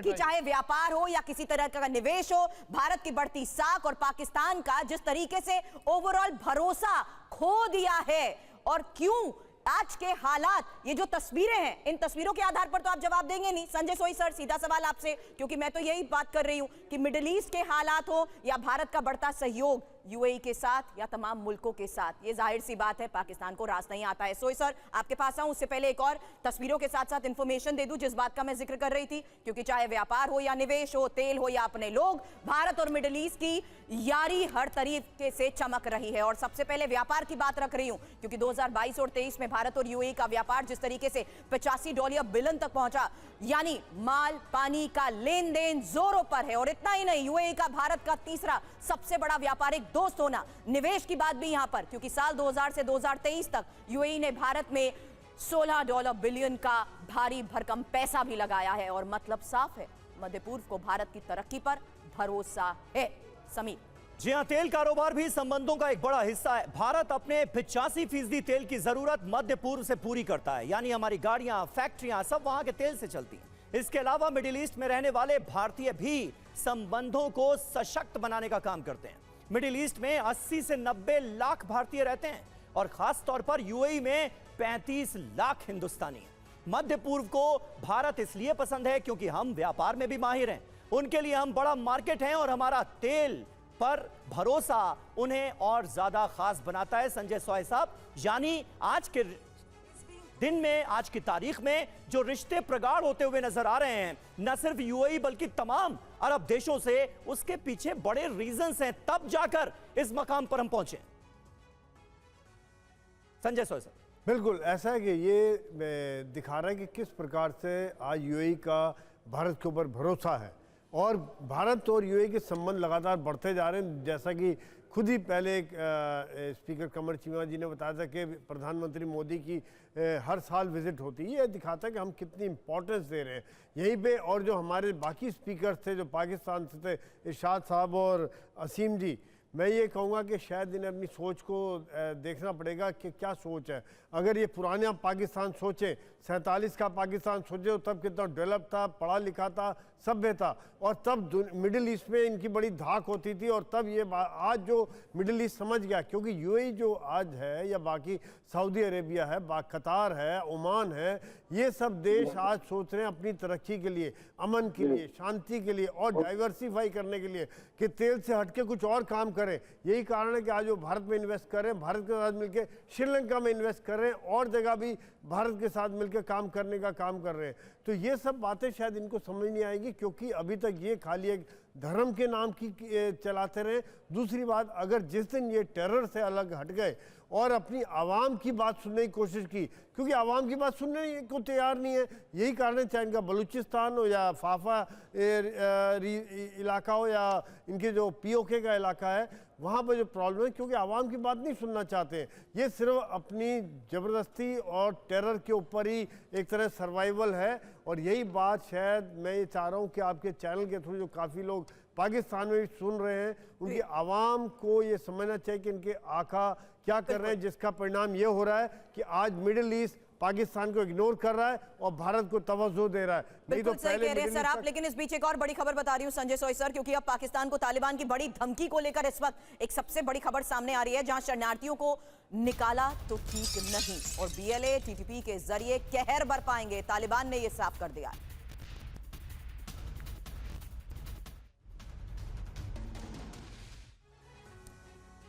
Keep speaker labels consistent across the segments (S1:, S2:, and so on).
S1: कि चाहे व्यापार हो या किसी तरह का निवेश हो, भारत की बढ़ती साख और पाकिस्तान का जिस तरीके से ओवरऑल भरोसा खो दिया है, और क्यों आज के हालात, ये जो तस्वीरें हैं, इन तस्वीरों के आधार पर तो आप जवाब देंगे नहीं। संजय सोई सर, सीधा सवाल आपसे, क्योंकि मैं तो यही बात कर रही हूं कि मिडिल ईस्ट के हालात हो या भारत का बढ़ता सहयोग यूएई के साथ या तमाम मुल्कों के साथ, ये जाहिर सी बात है पाकिस्तान को रास नहीं आता है। सोई सर, आपके पास आऊं, उससे पहले एक और तस्वीरों के साथ साथ इंफॉर्मेशन दे दूं जिस बात का मैं जिक्र कर रही थी, क्योंकि चाहे व्यापार हो या निवेश हो, तेल हो या अपने लोग, भारत और मिडिल ईस्ट की यारी हर तरीके से चमक रही है। और सबसे पहले व्यापार की बात रख रही हूं, क्योंकि 2022 और 23 में भारत और यूएई का व्यापार जिस तरीके से $85 बिलियन तक पहुंचा, यानी माल पानी का लेन देन जोरों पर है। और इतना ही नहीं, यूएई का भारत का तीसरा सबसे बड़ा व्यापारिक दोस्त होना, निवेश की बात भी यहां पर, क्योंकि साल 2000 से 2023 तक यूएई ने भारत में $16 बिलियन का भारी भरकम पैसा भी लगाया है। और मतलब साफ है, मध्य पूर्व को भारत की तरक्की पर भरोसा है। समीर
S2: जी हां, तेल कारोबार भी संबंधों का एक बड़ा हिस्सा है। भारत अपने 85% तेल की जरूरत मध्य पूर्व से पूरी करता है, यानी हमारी गाड़ियां, फैक्ट्रियां सब वहां के तेल से चलती हैं। इसके अलावा मिडिल ईस्ट में रहने वाले भारतीय भी संबंधों को सशक्त बनाने का काम करते हैं। मिडिल ईस्ट में 80 से 90 लाख भारतीय रहते हैं और खास तौर पर यूएई में 35 लाख हिंदुस्तानी हैं। मध्य पूर्व को भारत इसलिए पसंद है क्योंकि हम व्यापार में भी माहिर हैं, उनके लिए हम बड़ा मार्केट हैं और हमारा तेल पर भरोसा उन्हें और ज्यादा खास बनाता है। संजय सोय साहब, यानी आज के दिन में, आज की तारीख में जो रिश्ते प्रगाढ़ होते हुए नजर आ रहे हैं, न सिर्फ यूएई बल्कि तमाम अरब देशों से, उसके पीछे बड़े रीजंस हैं, तब जाकर इस मकाम पर हम पहुंचे। संजय सोय साहब,
S3: बिल्कुल ऐसा है कि ये दिखा रहा है कि किस प्रकार से आज यूएई का भारत के ऊपर भरोसा है और भारत और यूएई के संबंध लगातार बढ़ते जा रहे हैं। जैसा कि खुद ही पहले एक स्पीकर कमर चीमा जी ने बताया था कि प्रधानमंत्री मोदी की हर साल विजिट होती है। ये दिखाता है कि हम कितनी इंपॉर्टेंस दे रहे हैं यहीं पे। और जो हमारे बाकी स्पीकर थे जो पाकिस्तान से थे, इरशाद साहब और असीम जी, मैं ये कहूँगा कि शायद इन्हें अपनी सोच को देखना पड़ेगा कि क्या सोच है। अगर ये पुराना पाकिस्तान सोचें, 47 का पाकिस्तान सोचे, तब कितना डेवलप था, पढ़ा लिखा था, सभ्य था, और तब मिडिल ईस्ट में इनकी बड़ी धाक होती थी। और तब ये आज जो मिडिल ईस्ट समझ गया, क्योंकि यूएई जो आज है या बाकी सऊदी अरेबिया है, कतार है, ओमान है, ये सब देश आज सोच रहे हैं अपनी तरक्की के लिए, अमन के लिए, शांति के लिए और डाइवर्सिफाई करने के लिए कि तेल से हटके कुछ और काम करें। यही कारण है कि आज वो भारत में इन्वेस्ट कर रहे हैं, भारत के साथ मिलकर श्रीलंका में इन्वेस्ट कर रहे हैं और जगह भी भारत के साथ मिलकर काम करने का काम कर रहे हैं। तो ये सब बातें शायद इनको समझ नहीं आएगी, क्योंकि अभी तक ये खाली एक धर्म के नाम की चलाते रहे। दूसरी बात, अगर जिस दिन ये टेरर से अलग हट गए और अपनी आवाम की बात सुनने की कोशिश की, क्योंकि आवाम की बात सुनने को तैयार नहीं है, यही कारण है, चाहे इनका बलूचिस्तान हो या फाफा इलाका हो या इनके जो पीओके का इलाका है, वहाँ पर जो प्रॉब्लम है, क्योंकि आवाम की बात नहीं सुनना चाहते। ये सिर्फ अपनी ज़बरदस्ती और टेरर के ऊपर ही एक तरह सर्वाइवल है। और यही बात शायद मैं ये चाह रहा हूँ कि आपके चैनल के थ्रू जो काफ़ी लोग पाकिस्तान में भी सुन रहे हैं, उनकी आवाम को ये समझना चाहिए कि इनके आका क्या कर रहे हैं, जिसका परिणाम ये हो रहा है कि आज मिडिल ईस्ट पाकिस्तान को इग्नोर कर रहा है और भारत को तवज्जो दे रहा है। नहीं तो
S1: सही कह रहे हैं सर आप। लेकिन इस बीच एक और बड़ी खबर बता रही हूं संजय सोई सर, क्योंकि अब पाकिस्तान को तालिबान की बड़ी धमकी को लेकर इस वक्त एक सबसे बड़ी खबर सामने आ रही है, जहां शरणार्थियों को निकाला तो ठीक नहीं और बीएलए टीटीपी के जरिए कहर बरपाएंगे, तालिबान ने यह साफ कर दिया।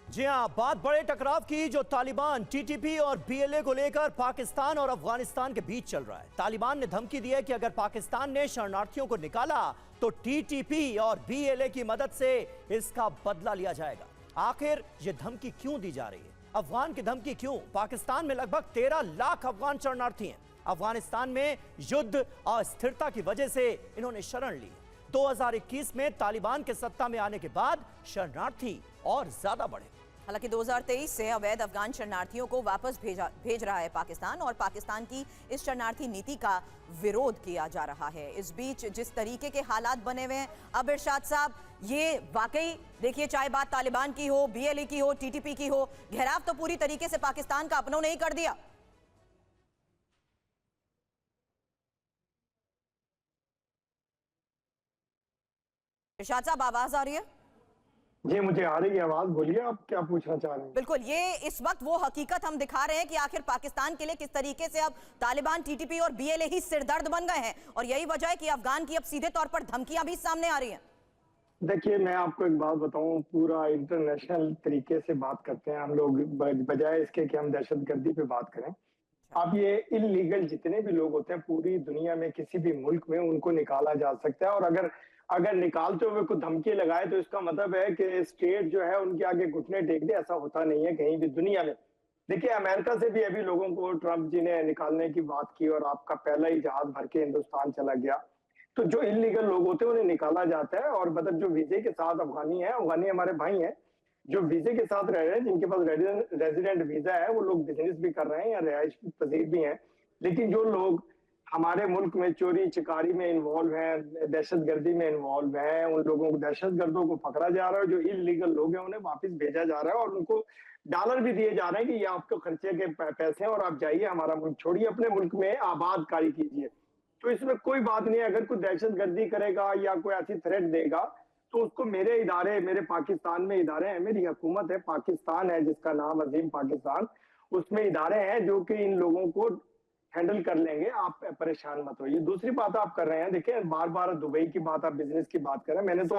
S2: जी हां, बात बड़े टकराव की जो तालिबान, टीटीपी और बीएलए को लेकर पाकिस्तान और अफगानिस्तान के बीच चल रहा है। तालिबान ने धमकी दी है कि अगर पाकिस्तान ने शरणार्थियों को निकाला तो टीटीपी और बीएलए की मदद से इसका बदला लिया जाएगा। आखिर यह धमकी क्यों दी जा रही है? अफगान की धमकी क्यों? पाकिस्तान में लगभग 13 लाख अफगान शरणार्थी हैं। अफगानिस्तान में युद्ध अस्थिरता की वजह से इन्होंने शरण ली। 2021 में तालिबान के सत्ता में आने के बाद शरणार्थी और ज्यादा बढ़े।
S1: हालांकि 2023 से अवैध अफगान शरणार्थियों को वापस भेज रहा है पाकिस्तान, और पाकिस्तान की इस शरणार्थी नीति का विरोध किया जा रहा है। इस बीच जिस तरीके के हालात बने हुए हैं, अब इरशाद साहब, ये वाकई देखिए, चाहे बात तालिबान की हो, बीएलए की हो, टीटीपी की हो, घेराव तो पूरी तरीके से पाकिस्तान का अपनों ने ही कर दिया। इरशाद साहब, आवाज आ रही है?
S4: जी मुझे आ रही है आवाज, बोलिए आप क्या पूछना चाह रहे हैं।
S1: बिल्कुल, ये इस वक्त वो हकीकत हम दिखा रहे हैं कि आखिर पाकिस्तान के लिए किस तरीके से अब तालिबान, टीटीपी और बीएलए ही सिरदर्द बन गए हैं, और यही वजह है कि अफगान की अब सीधे तौर पर धमकियां भी सामने आ रही हैं।
S4: देखिए मैं आपको एक बात बताऊं, पूरा इंटरनेशनल तरीके से बात करते हैं हम लोग, बजाय इसके कि हम दहशतगर्दी पे बात करें। अब ये इलीगल जितने भी लोग होते हैं पूरी दुनिया में किसी भी मुल्क में, उनको निकाला जा सकता है, और अगर निकालते हुए कोई धमकी लगाए तो इसका मतलब है कि स्टेट जो है उनके आगे घुटने टेक दे। ऐसा होता नहीं है कहीं भी दुनिया में। देखिए अमेरिका से भी अभी लोगों को ट्रंप जी ने निकालने की बात की और आपका पहला ही जहाज भर के हिंदुस्तान चला गया। तो जो इलीगल लोग होते हैं उन्हें निकाला जाता है, और मतलब जो वीजे के साथ अफगानी हमारे भाई हैं, जो वीजे के साथ रह रहे हैं, जिनके पास रेजिडेंट वीजा है, वो लोग बिजनेस भी कर रहे हैं या रिहाइश पजीर भी हैं। लेकिन जो लोग हमारे मुल्क में चोरी चिकारी में इन्वॉल्व हैं, दहशतगर्दी में इन्वॉल्व हैं, उन लोगों को, दहशतगर्दों को पकड़ा जा रहा है। जो इलीगल लोग हैं उन्हें वापस भेजा जा रहा है, और उनको डॉलर भी दिए जा रहे हैं कि ये आपको खर्चे के पैसे हैं और आप जाइए, हमारा मुल्क छोड़िए, अपने मुल्क में आबादकारी कीजिए। तो इसमें कोई बात नहीं है। अगर कोई दहशतगर्दी करेगा या कोई ऐसी थ्रेट देगा तो उसको मेरे इदारे, मेरे पाकिस्तान में इदारे हैं, मेरी हुकूमत है, पाकिस्तान है जिसका नाम अजीम पाकिस्तान, उसमें इदारे हैं जो कि इन लोगों को हैंडल कर लेंगे। आप परेशान मत होइए। दूसरी बात आप कर रहे हैं, देखिए बार बार दुबई की बात, आप बिजनेस की बात कर रहे हैं। मैंने तो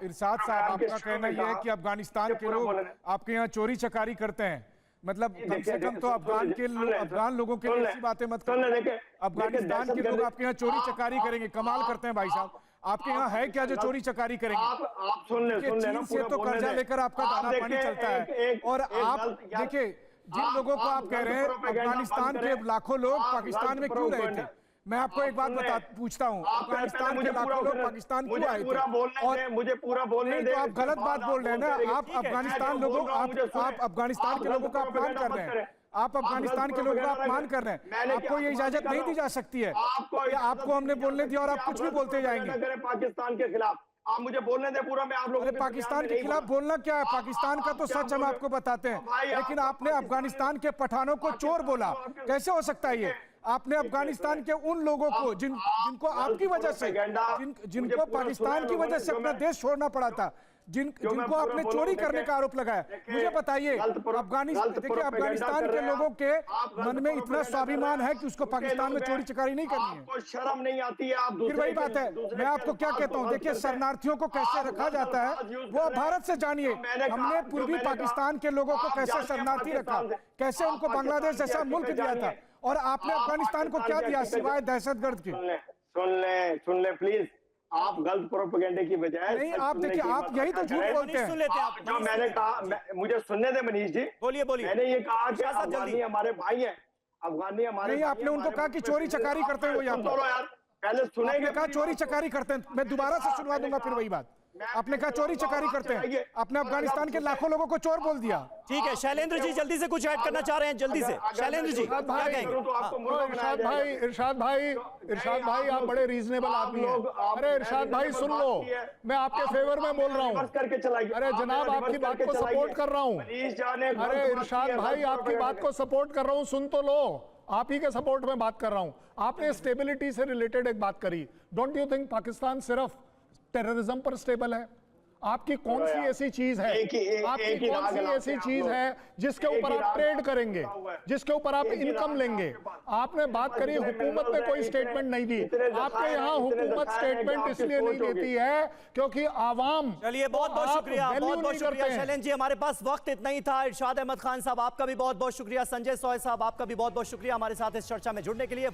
S5: इरशाद साहब आपका कहना यह है कि अफगानिस्तान के लोग आपके यहाँ चोरी चकारी करते हैं, मतलब कम से कम तो अफगान लोगों के लिए ऐसी बातें मत करें। अफगानिस्तान के लोग आपके यहाँ चोरी चकारी करेंगे, कमाल करते हैं भाई साहब। आपके यहाँ है क्या जो चोरी चकारी करेंगे?
S4: आप सुन ले
S5: चीन से तो कर्जा लेकर आपका दाना पानी चलता है, और आप देखिए जिन लोगों को आप कह रहे हैं अफगानिस्तान के लाखों लोग पाकिस्तान में क्यों रहे थे, मैं आपको एक बात पूछता हूँ, अफगानिस्तान के लाखों लोग पाकिस्तान क्यों आए थे? और
S4: मुझे पूरा बोलने दे।
S5: तो आप गलत बात बोल रहे हैं ना। आप अफगानिस्तान लोगों आप अफगानिस्तान के लोगों का अपमान कर रहे हैं, आप अफगानिस्तान के लोगों का अपमान कर रहे हैं। आपको ये इजाजत नहीं दी जा सकती है। आपको हमने बोलने दिया और आप कुछ भी बोलते जाएंगे
S4: पाकिस्तान के खिलाफ। आप मुझे बोलने दे पूरा, मैं आप लोगों
S5: को पाकिस्तान के खिलाफ बोलना क्या है? पाकिस्तान का तो सच हम आपको बताते हैं, लेकिन आपने अफगानिस्तान के पठानों को चोर बोला, कैसे हो सकता है ये? आपने अफगानिस्तान के उन लोगों को जिनको आपकी वजह से, जिनको पाकिस्तान की वजह से अपना देश छोड़ना पड़ा था, जिनको आपने चोरी करने का आरोप लगाया, मुझे बताइए देखिए अफगानिस्तान के लोगों के मन में इतना स्वाभिमान है कि उसको पाकिस्तान में चोरी चकारी नहीं करनी है?
S4: आपको शर्म नहीं आती है? आप
S5: फिर वही बात है, मैं आपको क्या कहता हूँ, देखिए शरणार्थियों को कैसे रखा जाता है वो भारत से जानिए। हमने पूर्वी पाकिस्तान के लोगों को कैसे शरणार्थी रखा, कैसे उनको बांग्लादेश जैसा मुल्क दिया था, और आपने अफगानिस्तान को क्या दिया सिवाय दहशतगर्द के?
S4: सुन ले प्लीज। आप गलत प्रोपेगेंडे की बजाय
S5: नहीं, आप देखिए आप यही तो झूठ बोलते हैं।
S2: सुन लेते हैं आप।
S4: जो मैंने कहा, मुझे सुनने दे मनीष जी।
S2: बोलिए बोलिए।
S4: मैंने ये कहा कि अफगानी हमारे भाई हैं, अफगानी हमारे।
S5: नहीं, आपने उनको कहा कि चोरी चकारी करते हैं, वो यहाँ
S4: यार पहले सुनेंगे।
S5: कहा चोरी चकारी करते हैं, मैं दोबारा से सुनवा दूंगा फिर वही बात। आपने कहा चोरी चकारी करते हैं, आपने अफगानिस्तान के लाखों लोगों को चोर बोल दिया।
S2: ठीक है, शैलेंद्र जी जल्दी से कुछ ऐड करना चाह रहे हैं, जल्दी से शैलेंद्र जी क्या कहेंगे?
S6: इरशाद भाई आप बड़े रीजनेबल आदमी हैं। अरे इरशाद भाई सुन लो, मैं आपके फेवर में बोल रहा हूँ। अरे जनाब आपकी बात को सपोर्ट कर रहा हूँ। अरे इरशाद भाई आपकी बात को सपोर्ट कर रहा हूँ, सुन तो लो। आप ही के सपोर्ट में बात कर रहा हूँ। आपने स्टेबिलिटी से रिलेटेड एक बात करी। डोंट यू थिंक पाकिस्तान सिर्फ टेररिज्म पर स्टेबल है? आपकी कौन सी ऐसी चीज है, आपकी कौन सी ऐसी चीज है जिसके ऊपर आप ट्रेड करेंगे, जिसके ऊपर आप इनकम लेंगे? आपने बात करी हुकूमत ने कोई स्टेटमेंट नहीं दी। आपके यहाँ हुकूमत स्टेटमेंट इसलिए नहीं देती है क्योंकि आवाम।
S2: चलिए बहुत बहुत शुक्रिया शैलेंद्र जी, हमारे पास वक्त इतना ही था। इरशाद अहमद खान साहब आपका भी बहुत बहुत शुक्रिया, संजय सॉय साहब आपका भी बहुत बहुत शुक्रिया हमारे साथ इस चर्चा में जुड़ने के लिए।